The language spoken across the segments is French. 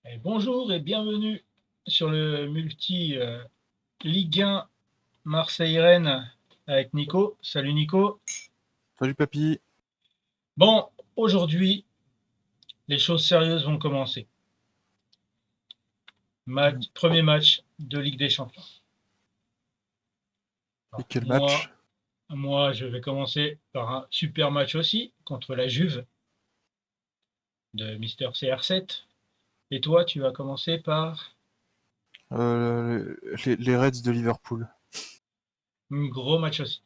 Et bonjour et bienvenue sur le multi Ligue 1 Marseille-Rennes avec Nico. Salut Nico. Salut papy. Bon, aujourd'hui, les choses sérieuses vont commencer. Premier match de Ligue des Champions. Et Alors, quel moi, match? moi, je vais commencer par un super match aussi contre la Juve de Mister CR7. Et toi, tu vas commencer par Les Reds de Liverpool. un gros match aussi.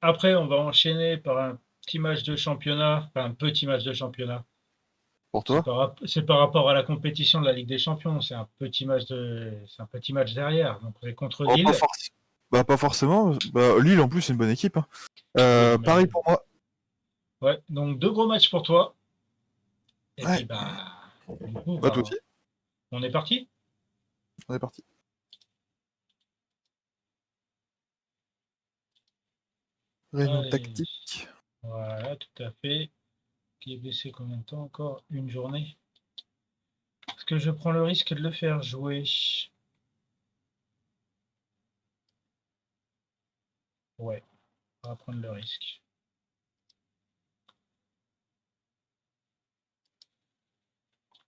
Après, on va enchaîner par un petit match de championnat, enfin un petit match de championnat. Pour C'est toi? par rapport à la compétition de la Ligue des Champions. C'est un petit match derrière. Donc c'est contre Oh, Lille. pas forcément. Lille en plus c'est une bonne équipe, hein. Oui, Pareil mais pour moi. ouais. Donc deux gros matchs pour toi. Et puis Ouais. du coup, Bah toi aussi. on est parti. On est parti. Réunion Allez. tactique. Voilà, tout à fait. Qui est blessé combien de temps encore? Une journée. Est-ce que je prends le risque de le faire jouer? Ouais, on va prendre le risque.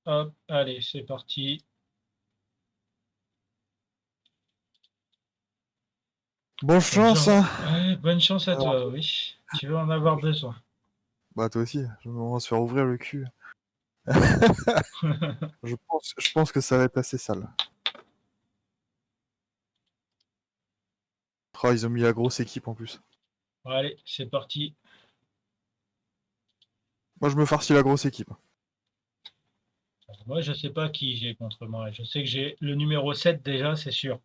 Hop, allez, c'est parti. Bonne chance, hein. Ouais, bonne chance à Alors, toi, oui. Tu vas en avoir besoin. bah toi aussi. On va se faire ouvrir le cul. Je pense que ça va être assez sale. Oh, ils ont mis la grosse équipe en plus. Allez, c'est parti. Moi je me farcis la grosse équipe. Moi, je sais pas qui j'ai contre moi. Je sais que j'ai le numéro 7 déjà, c'est sûr.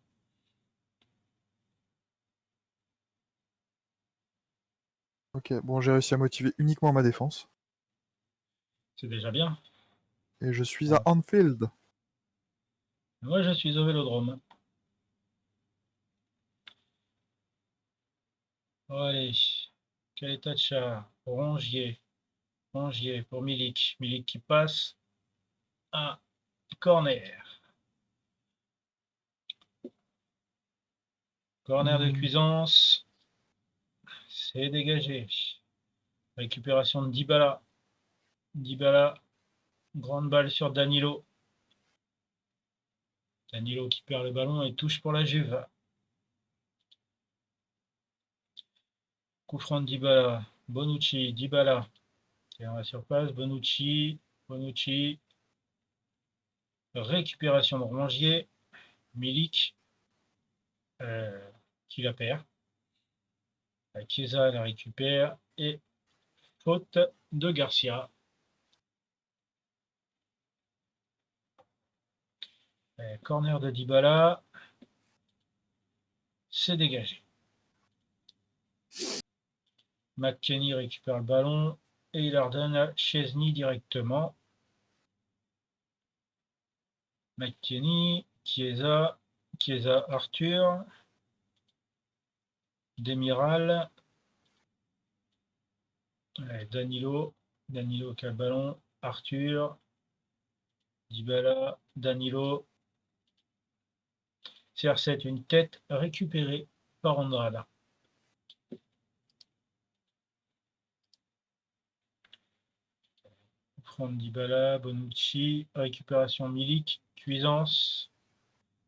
Ok, bon j'ai réussi à motiver uniquement ma défense. C'est déjà bien. Et je suis à Bon. Anfield. Moi, je suis au Vélodrome. Allez. Quel état de chat? Rongier. Rongier pour Milik. Milik qui passe. Un corner. Corner de Hmm. Cuisance. C'est dégagé. Récupération de Dybala. Dybala. Grande balle sur Danilo. Danilo qui perd le ballon et touche pour la Juve. Coup franc de Dybala. Bonucci. Dybala. C'est dans la surface. Bonucci. Bonucci. Récupération de Rongier. Milik. Qui la perd. Chiesa la récupère. Et faute de Garcia. Corner de Dybala. C'est dégagé. McKennie récupère le ballon. Et il ordonne à Chesney directement. McKennie. Chiesa. Chiesa Arthur. Demiral. Danilo. Danilo qui a le ballon. Arthur. Dybala. Danilo. CR7, une tête récupérée par Andrada. Franck Dybala, Bonucci, récupération Milik, Cuisance.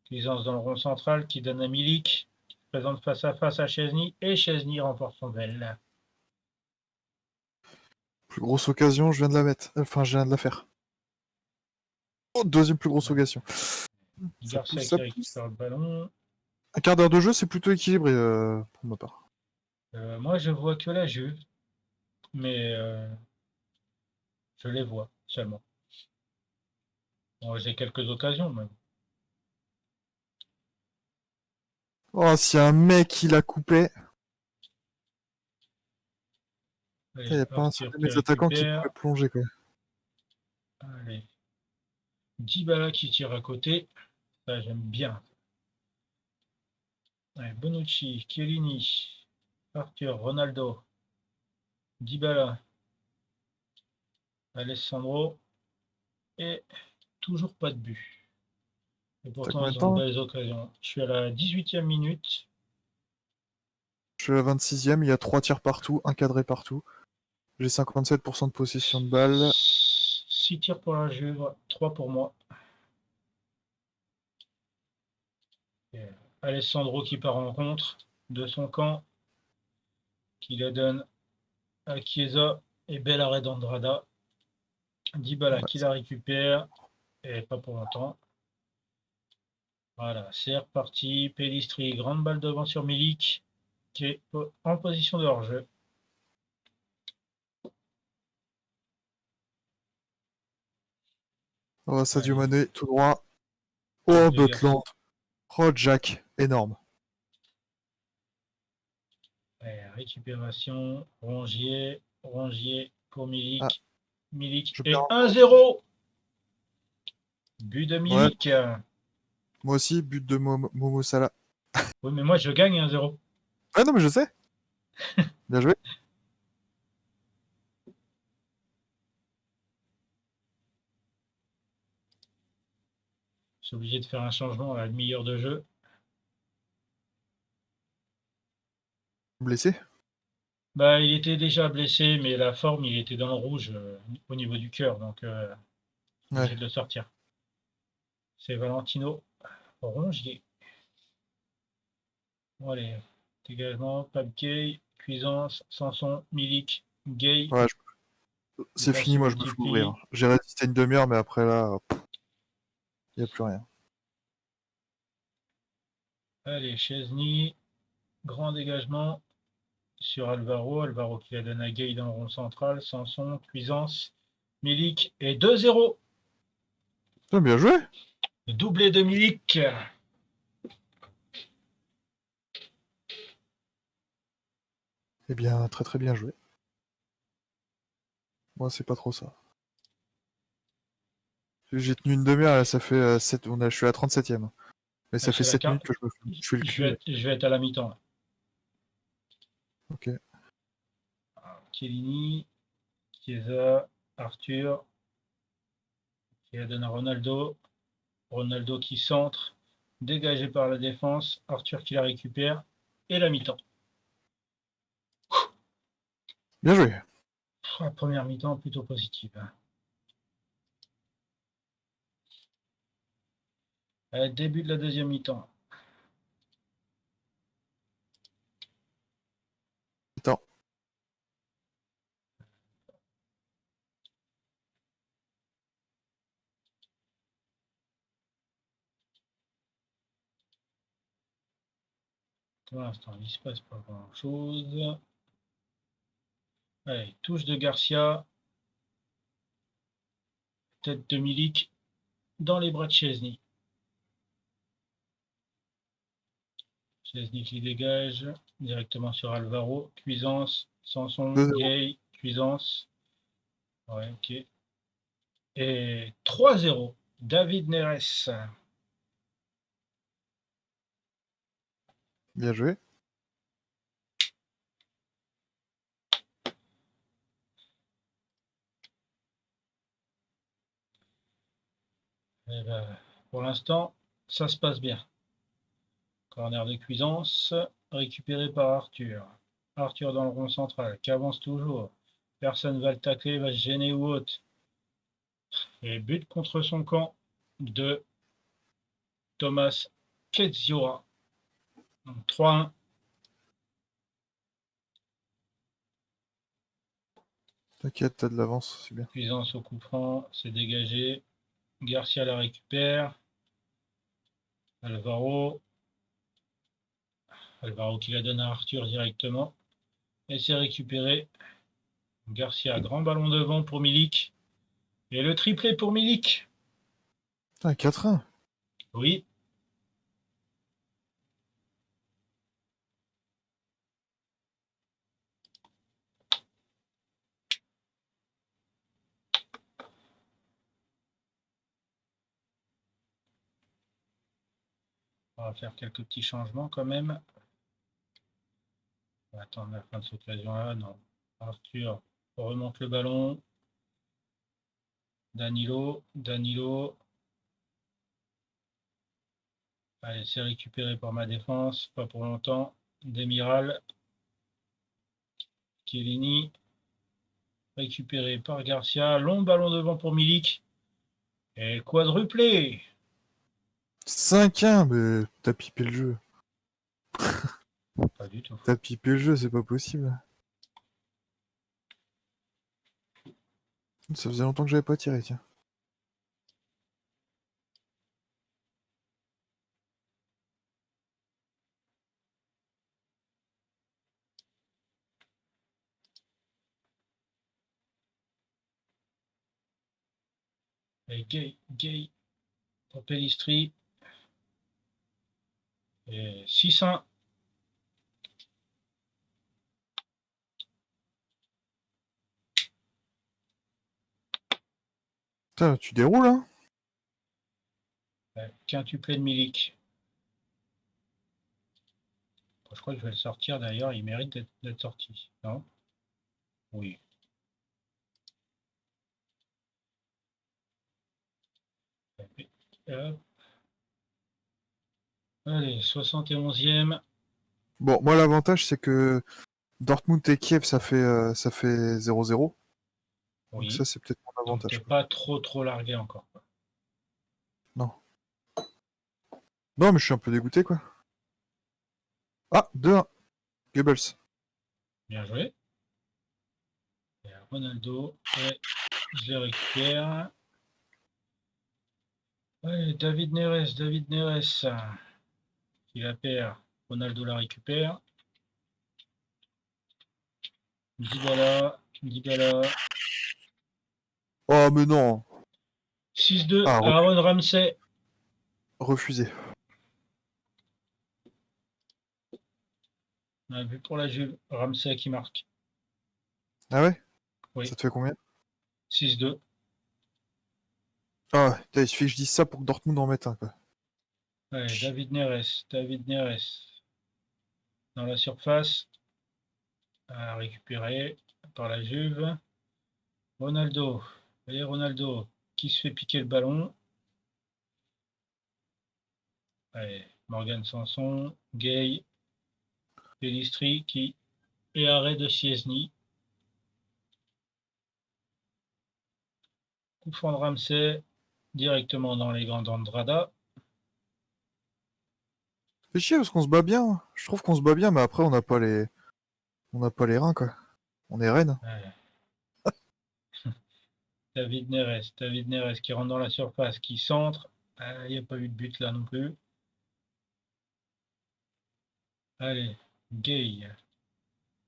Cuisance dans le rond central qui donne à Milik. Qui présente face à face à Chesney et Chesney remporte son duel. Plus grosse occasion, je viens de la mettre. Enfin, je viens de la faire. Oh, deuxième plus grosse occasion. Ça pousse, Garcia ça qui pousse. récupère le ballon. Un quart d'heure de jeu, c'est plutôt équilibré pour ma part. Moi, je vois que la Juve, mais je les vois seulement. Bon, j'ai quelques occasions, mais Oh, si un mec il a coupé, il n'y allez, a pas un seul Arthur de qui mes attaquants qui récupère. pouvait plonger, quoi. Allez, Dybala qui tire à côté. Ça, j'aime bien. Ouais, Bonucci, Chiellini, Arthur, Ronaldo, Dybala, Alessandro et toujours pas de but. Et T'as pourtant, combien de ils ont de temps là? belles occasions. Je suis à la 18e minute. Je suis à la 26e, il y a 3 tirs partout, un cadré partout. J'ai 57% de possession de balle. 6 tirs pour la Juve, 3 pour moi. Et Alessandro qui part en contre de son camp, qui la donne à Chiesa et bel arrêt d'Andrada. Dybala Ouais, qui la récupère et pas pour longtemps. Voilà, c'est reparti. Pellistri, grande balle devant sur Milik qui est en position de hors-jeu. oh, Sadio Allez, Mané, tout droit. touche Oh, de Butland. Garcia. Oh, Jack, énorme. Allez, récupération, Rongier, Rongier pour Ah, Milik. Milik je perds et un ballon. 1-0. But de Ouais, Milik. moi aussi, but de Momo Salah. Oui, mais moi je gagne 1-0. Ah non, mais je sais. Bien joué. Je suis obligé de faire un changement à la demi-heure de jeu. Blessé. Bah, il était déjà blessé, mais la forme, il était dans le rouge au niveau du cœur, donc Ouais. obligé de le sortir. C'est Valentino Rongier. Bon, allez, dégagement, Pape Gay, Cuisance, Sanson, Milik, Gay. Ouais, Les c'est passes fini, se moi je me fous ouvrir. multiplient. J'ai résisté une demi-heure, mais après là, il n'y a plus rien. Allez, Chesney, grand dégagement sur Alvaro. Alvaro qui la donne à Gay dans le rond central. Sanson, Cuisance, Milik et 2-0. Ah, bien joué. Le doublé de Milik. Eh bien, très très bien joué. Moi, c'est pas trop ça. J'ai tenu une demi-heure, là, ça fait 7... je suis à la 37e. Mais Je ça fait suis à la 7 carte. minutes que je fais le cul. Je vais être à la mi-temps. Ok. Chiellini, Chiesa, Arthur, qui la donne à Ronaldo. Ronaldo qui centre, dégagé par la défense. Arthur qui la récupère. Et la mi-temps. Bien joué. La première mi-temps plutôt positive. Début de la deuxième mi-temps. Attends. Pour l'instant, il ne se passe pas grand-chose. Allez, touche de Garcia. Tête de Milik dans les bras de Chesney. Chesney qui dégage directement sur Alvaro. Cuisance, Sanson, 2-0. Gay, Cuisance. Ouais, ok. Et 3-0. David Neres. Bien joué. Eh ben, pour l'instant, ça se passe bien. Corner de Cuisance, récupéré par Arthur. Arthur dans le rond central, qui avance toujours. Personne va le tacler, va se gêner ou autre. Et but contre son camp de Thomas Ketziora. Donc 3-1. T'inquiète, t'as de l'avance, c'est bien. Cuisance au coup franc, c'est dégagé. Garcia la récupère. Alvaro. Alvaro qui la donne à Arthur directement. Et c'est récupéré. Garcia, grand ballon devant pour Milik. Et le triplé pour Milik. Putain, 4-1. Oui. On va faire quelques petits changements quand même. On va attendre la fin de cette occasion-là. Non. Arthur remonte le ballon. Danilo. Danilo. Allez, c'est récupéré par ma défense, pas pour longtemps. Demiral, Chiellini, récupéré par Garcia. Long ballon devant pour Milik. Et quadruplé. 5-1, mais t'as pipé le jeu. Pas du tout. T'as pipé le jeu, c'est pas possible. Ça faisait longtemps que j'avais pas tiré, tiens. Et Gay pour Pellistri. Et 6-1. Putain, tu déroules, hein? Quintuplé de Milik. Je crois que je vais le sortir d'ailleurs, il mérite d'être sorti. Non? Oui. Hop. Allez, 71e. Bon, moi, l'avantage, c'est que Dortmund et Kiev, ça fait 0-0. Donc Oui. ça, c'est peut-être mon Donc t'es avantage, quoi. pas trop largué encore. Non. Non, mais je suis un peu dégoûté, quoi. Ah, 2-1. Goebbels. Bien joué. Et Ronaldo. Et je les récupère. Ouais, David Neres. Il la perd. Ronaldo la récupère. Dybala. Oh, mais non. 6-2. Ah, Aaron Ramsey. refusé. On a vu pour la Juve. Ramsey qui marque. Ah ouais? Oui. Ça te fait combien? 6-2. Ah, putain, il suffit que je dise ça pour que Dortmund en mette un, quoi. Ouais, David Neres. Dans la surface. À récupérer par la Juve. Ronaldo. Et Ronaldo qui se fait piquer le ballon. Allez, Morgan Sanson, Gay, Pellistri qui est arrêt de Szczęsny. Coup franc de Ramsey directement dans les gants d'Andrada. C'est chier parce qu'on se bat bien, hein. Je trouve qu'on se bat bien, mais après, on n'a pas les reins, quoi. On est reine. Ouais. David Neres qui rentre dans la surface, qui centre. Il n'y a pas eu de but là non plus. Allez, Gay,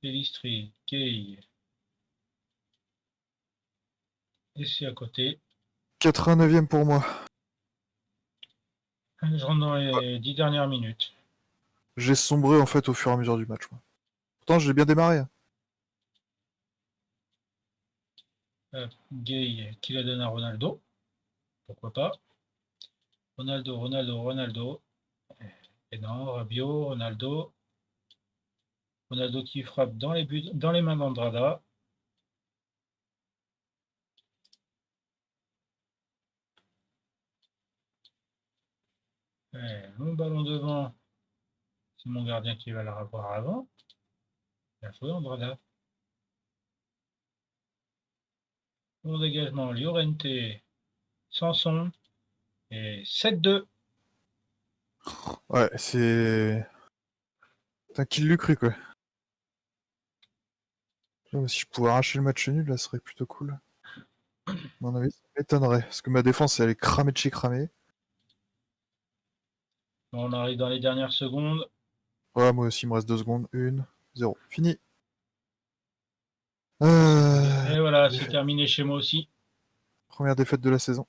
Pellistri, Gay. Et c'est à côté. 89e pour moi. Je rentre dans les 10 dernières minutes. J'ai sombré, en fait, au fur et à mesure du match, moi. Pourtant, j'ai bien démarré, hein. Gay qui la donne à Ronaldo. Pourquoi pas. Ronaldo. Et non, Rabiot, Ronaldo. Ronaldo qui frappe dans les buts, dans les mains d'Andrada. Mon ballon devant, c'est mon gardien qui va le revoir avant. Bien joué, Andrada. Bon dégagement, Llorente, Sanson. Et 7-2. Ouais, c'est... Putain, qui l'eût cru, quoi. Si je pouvais arracher le match nul, là, ce serait plutôt cool. À mon avis, ça m'étonnerait. Parce que ma défense, elle est cramée de chez cramée. On arrive dans les dernières secondes. Ouais, moi aussi, il me reste 2 secondes. 1, 0. Fini. Et voilà, c'est Défaite. terminé chez moi aussi. Première défaite de la saison.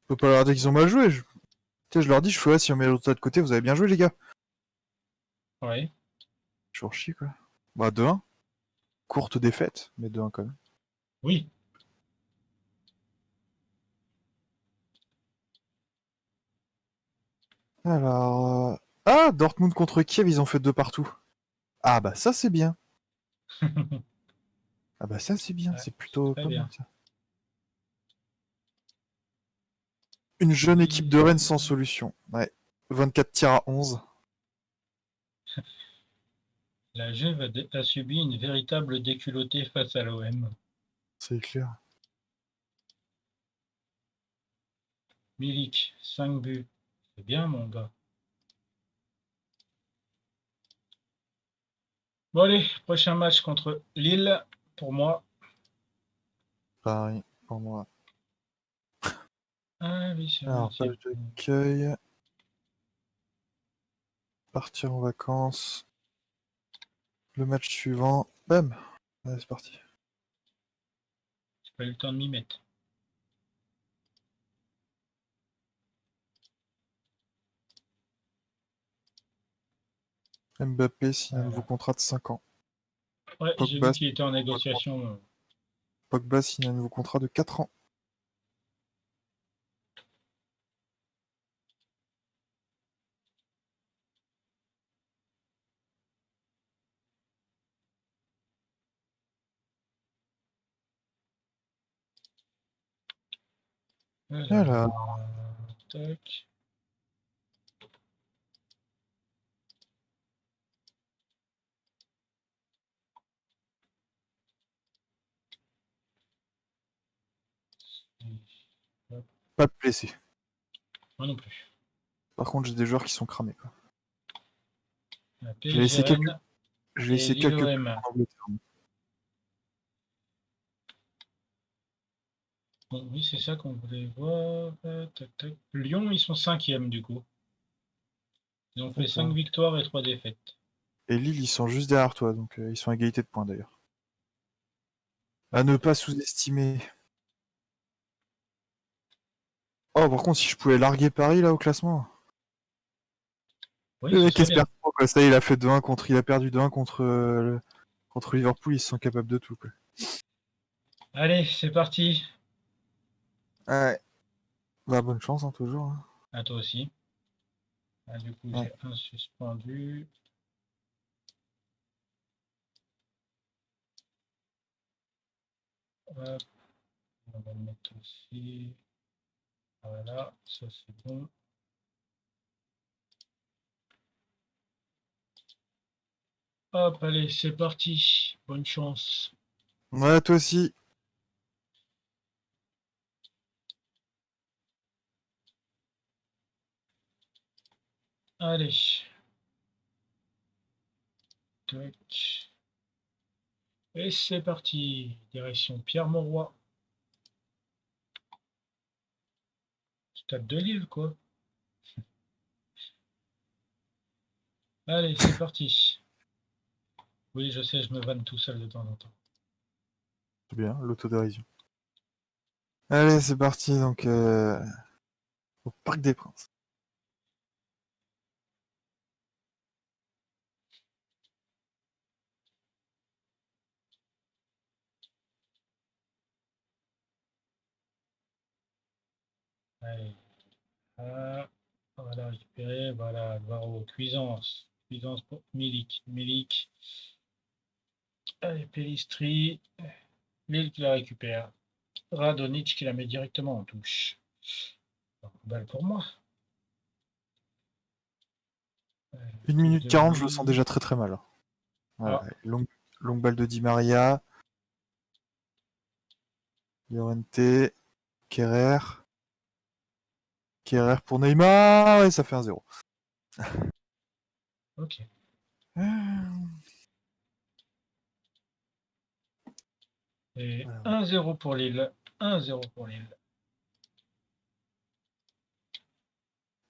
Je peux pas leur dire qu'ils ont mal joué. Tu sais, je leur dis, je fais, ouais, si on met l'autre de côté, vous avez bien joué, les gars. Ouais. Toujours chier, quoi. Bah, 2-1. Courte défaite, mais 2-1 quand même. Oui. Alors... Ah, Dortmund contre Kiev, ils ont fait 2 partout. Ah bah ça, c'est bien. Ah bah ça, c'est bien. Ouais, C'est c'est plutôt très pas mal, bien. ça. Une jeune équipe de Rennes sans solution. Ouais. 24 tirs à 11. La Juve a subi une véritable déculottée face à l'OM. C'est clair. Milik, 5 buts. C'est bien, mon gars. Bon, allez, prochain match contre Lille, pour moi. Pareil, pour moi. Ah oui, c'est vrai. Alors, page d'accueil. Partir en vacances. Le match suivant. Bam. Allez, c'est parti. J'ai pas eu le temps de m'y mettre. Mbappé signe un nouveau Voilà. contrat de 5 ans. Ouais, j'ai vu Pogba, qu'il était en négociation. Pogba signe un nouveau contrat de 4 ans. Alors, Alors, tac. Hop, pas de blessés. moi non plus. Par contre, j'ai des joueurs qui sont cramés, quoi. La J'ai PSG laissé quelques, Rennes j'ai et laissé quelques buts Lille-OM. en Angleterre. Bon, oui, c'est ça qu'on voulait voir. Tac, tac. Lyon, ils sont 5e du coup. Ils ont fait 5 D'accord. victoires et 3 défaites. Et Lille, ils sont juste derrière toi, donc ils sont à égalité de points d'ailleurs. À ne pas sous-estimer. Oh, par contre, si je pouvais larguer Paris là au classement. Oui, Le ce mec serait espère bien. trop, quoi. Ça, il a fait 2-1 contre. Il a perdu 2-1 contre Liverpool, ils sont capables de tout, quoi. Allez, c'est parti. Ouais. Bah, bonne chance, hein, toujours. Hein. À toi aussi. Ah, du coup, Ouais. j'ai un suspendu. Hop, on va le mettre aussi. Voilà, ça c'est bon. Hop, allez, c'est parti. Bonne chance. Ouais, toi aussi. Allez. Tac. Et c'est parti. Direction Pierre-Mauroy. Stade de Lille, quoi. Allez, c'est parti. Oui, je sais, je me vanne tout seul de temps en temps. C'est bien, l'autodérision. Allez, c'est parti, donc, au Parc des Princes. Allez. Ah, voilà, récupérer. Voilà, Alvaro. Cuisance. Cuisance pour Milik. Milik. Allez, Pellistri. Lille qui la récupère. Radonic qui la met directement en touche. Balle pour moi. 1 minute 40, je le sens déjà très très mal. Ouais, Ah, longue balle de Di Maria. Llorente. Kerrer. Kerrer pour Neymar. Et ça fait 1-0. ok. Et Alors, 1-0 pour Lille. 1-0 pour Lille.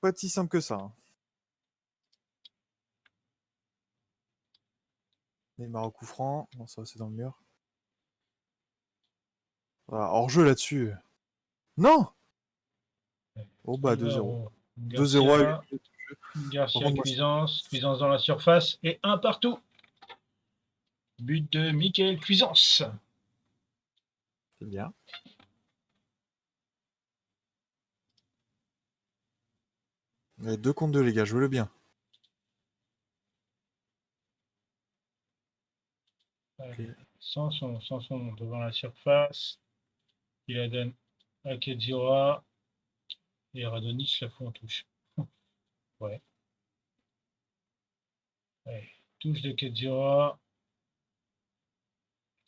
pas si simple que ça. Hein. Neymar au coup franc. Non, ça c'est dans le mur. Voilà, hors-jeu là-dessus. Non. Oh bah 2-0. Alvaro. 2-0 à 8 Garcia. minutes. Par Garcia contre, moi, Cuisance. Cuisance dans la surface. Et un partout. But de Michael Cuisance. c'est bien. Mais 2 contre 2, les gars, je veux le bien. Ok. Allez. Sanson devant la surface. Il la donne à Kedzira. Et Radonjic la fout en touche. Ouais. Allez, touche de Kedzura.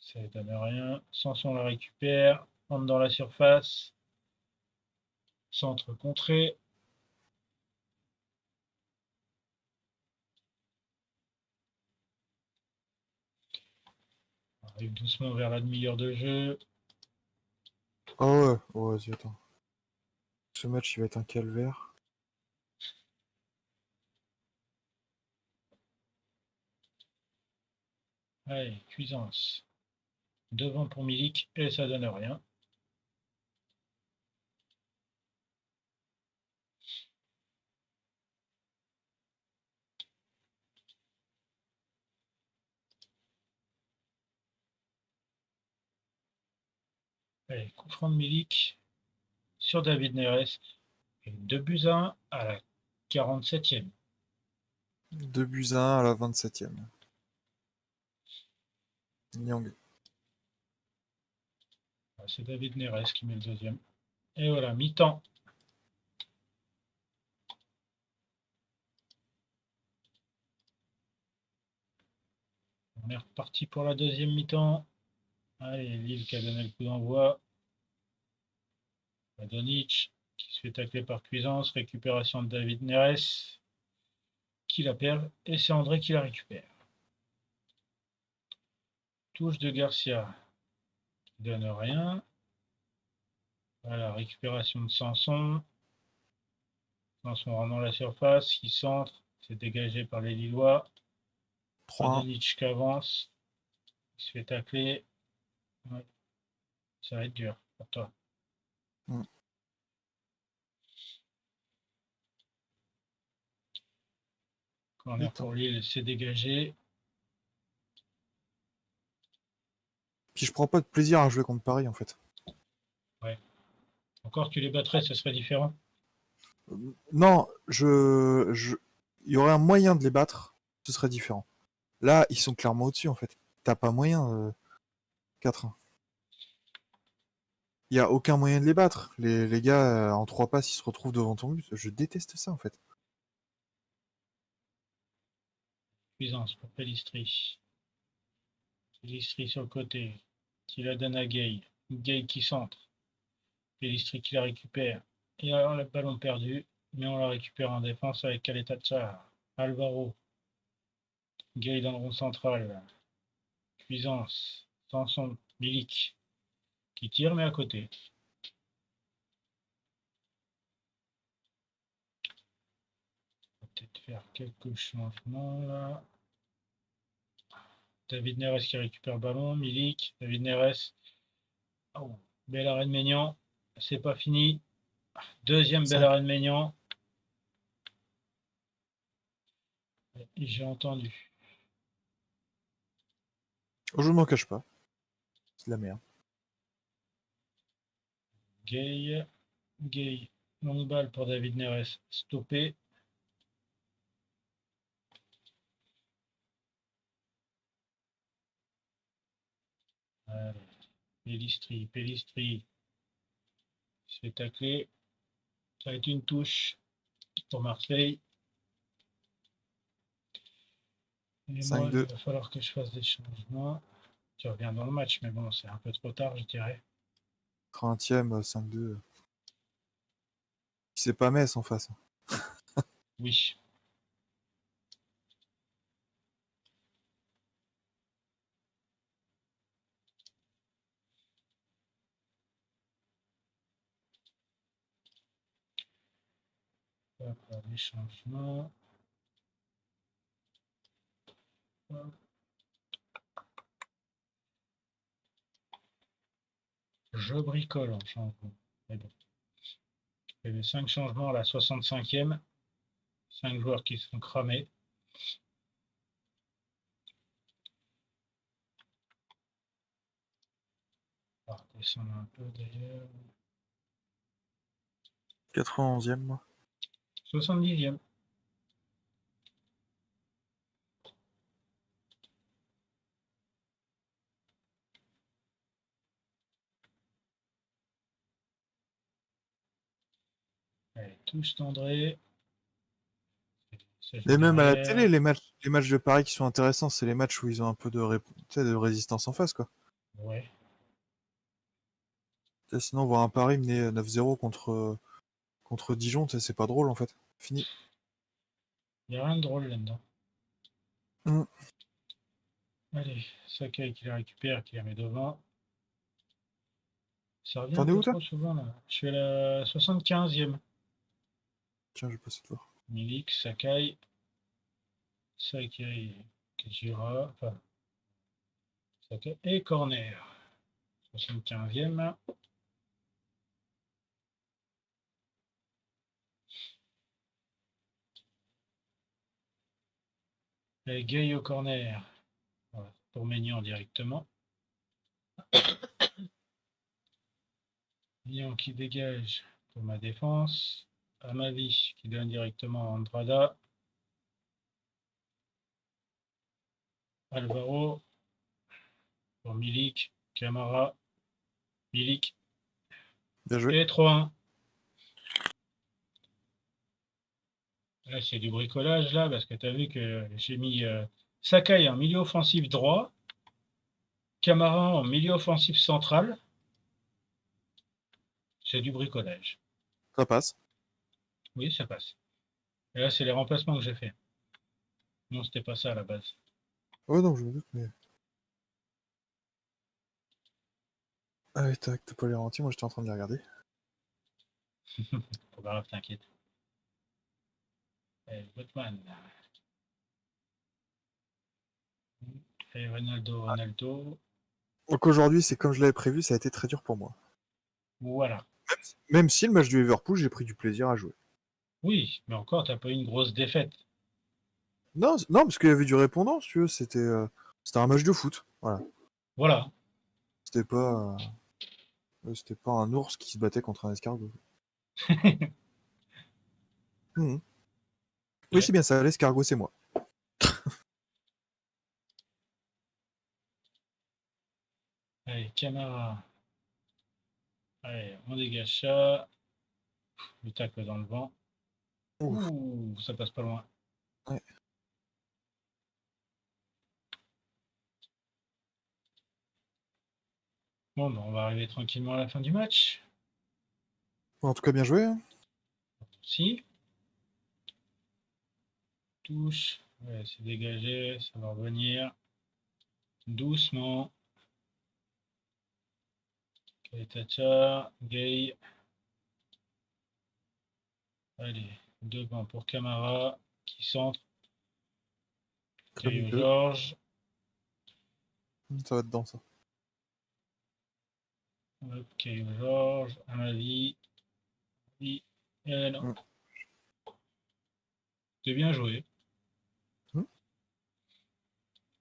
Ça ne donne rien. Sanson la récupère. Entre dans la surface. Centre contré. On arrive doucement vers la demi-heure de jeu. Ah ouais, oh, vas-y, attends. Ce match, il va être un calvaire. Allez, Cuisance. Devant pour Milik et ça donne rien. Allez, coup franc de Milik sur David Neres. Et 2 buts à 1 à la 47e. 2 buts à 1 à la 27e. Nyang. C'est David Neres qui met le deuxième. Et voilà, mi-temps. On est reparti pour la deuxième mi-temps. Allez, Lille qui a donné le coup d'envoi. Radonjic qui se fait tacler par Cuisance. Récupération de David Neres qui la perd. Et c'est André qui la récupère. Touche de Garcia qui donne rien. Voilà, récupération de Sanson. Sanson rentre dans la surface. Qui centre. C'est dégagé par les Lillois. 3-1. Radonjic qui avance. Il se fait tacler. Ouais, ça va être dur pour toi. Mm. Corner Mi-temps. pour Lille, c'est dégagé. Puis je prends pas de plaisir à jouer contre Paris, en fait. Ouais. Encore tu les battrais, ce serait différent. Non, il y aurait un moyen de les battre, ce serait différent. Là, ils sont clairement au-dessus, en fait. T'as pas moyen, 4-1. Il y a aucun moyen de les battre. Les gars, en 3 passes, ils se retrouvent devant ton but. Je déteste ça, en fait. Puissance pour Pellistri. Pellistri sur le côté. Qui la donne à Gay. Gay qui centre. Pellistri qui la récupère. Et alors le ballon perdu. Mais on la récupère en défense avec Caleta-Tsar. Alvaro. Gay dans le rond central. Cuisance. Sanson. Milik. Qui tire mais à côté. On va peut-être faire quelques changements là. David Neres qui récupère le ballon. Milik. David Neres. Oh, bel arrêt de Maignan. C'est pas fini. Deuxième bel 5. arrêt de Maignan. J'ai entendu. Je ne m'en cache pas. C'est de la merde. Gay. Gay. Longue balle pour David Neres. Stoppé. Allez. Pellistri. Pellistri. Il se fait tacler. Ça va être une touche pour Marseille. Et moi, il 5-2. va falloir que je fasse des changements. Tu reviens dans le match, mais bon, c'est un peu trop tard, je dirais. 30e, 5-2. C'est pas Metz en face. Oui. On va faire des changements. Je bricole en changement. Mais bon. Il y avait 5 changements à la 65e. 5 joueurs qui sont cramés. On va redescendre un peu d'ailleurs. 91e, moi. 70e. Touche d'André. Ça joue Et même à la derrière. télé, les matchs de Paris qui sont intéressants, c'est les matchs où ils ont un peu tu sais, de résistance en face, quoi. Ouais. Tu sais, sinon, voir un Paris mener 9-0 contre Dijon, tu sais, c'est pas drôle, en fait. Fini. Il n'y a rien de drôle là-dedans. Mm. Allez, Sakai qui la récupère, qui la met devant. Ça revient un T'en es peu où, toi? trop souvent là. Je suis à la 75e. Tiens, je vais passer te voir. Milik, Sakai. Sakai, Kajira. Enfin, Sakai et corner. 75e. Et Gay au corner. Voilà, pour Maignan directement. Maignan qui dégage pour ma défense. Amavi qui donne directement à Andrada. Alvaro pour Milik. Camara. Milik. Bien joué. Et 3-1. Là, c'est du bricolage là, parce que tu as vu que j'ai mis Sakai en milieu offensif droit, Camara en milieu offensif central. C'est du bricolage. Ça passe. Oui, ça passe. Et là, c'est les remplacements que j'ai fait. Non, c'était pas ça à la base. Ouais, non, je me doute, mais. Ah oui, t'as pas les ralentis, moi j'étais en train de les regarder. Pas grave, t'inquiète. Et Botman. Et Ronaldo. Donc aujourd'hui, c'est comme je l'avais prévu, ça a été très dur pour moi. Voilà. Même si le match du Liverpool, j'ai pris du plaisir à jouer. Oui, mais encore, t'as pas eu une grosse défaite. Non, non, parce qu'il y avait du répondant, si tu veux, c'était un match de foot. Voilà. Voilà. C'était pas, c'était pas un ours qui se battait contre un escargot. Mhm. Oui, Ouais. c'est bien ça, l'escargot, c'est moi. Allez, Camara. Allez, on dégage ça. Le tacle dans le vent. Ouf. Ouh, ça passe pas loin. Ouais. Bon, ben, on va arriver tranquillement à la fin du match. Bon, en tout cas, bien joué. Hein. Si. Touche. Ouais, c'est dégagé. Ça va revenir. Doucement. Kaitacha. Gay. Allez. Devant pour Camara. Qui centre. Très Caillou milieu. Georges. Ça va être dedans, ça. Caillou Georges. À ma vie. Non. Mm. C'est bien joué. Mm.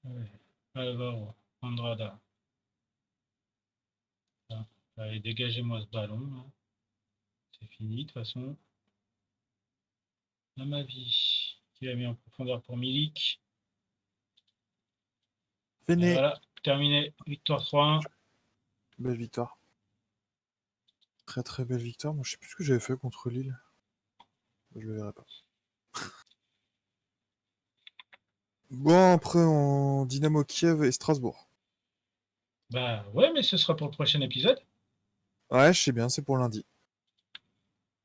Ouais. Alvaro. Andrada. Là. Allez, dégagez-moi ce ballon. Là. C'est fini de toute façon. À ma vie. Qui l'a mis en profondeur pour Milik. Et Véné. voilà, terminé. Victoire 3-1. Belle victoire. Très très belle victoire. Moi, je sais plus ce que j'avais fait contre Lille. Je le verrai pas. Bon, après, en Dynamo Kiev et Strasbourg. Bah ouais, mais ce sera pour le prochain épisode. Ouais, je sais bien, c'est pour lundi.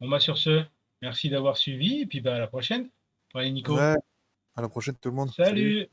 Bon bah sur ce, merci d'avoir suivi et puis bah à la prochaine. Allez Nico. Ouais, à la prochaine tout le monde. Salut. Salut!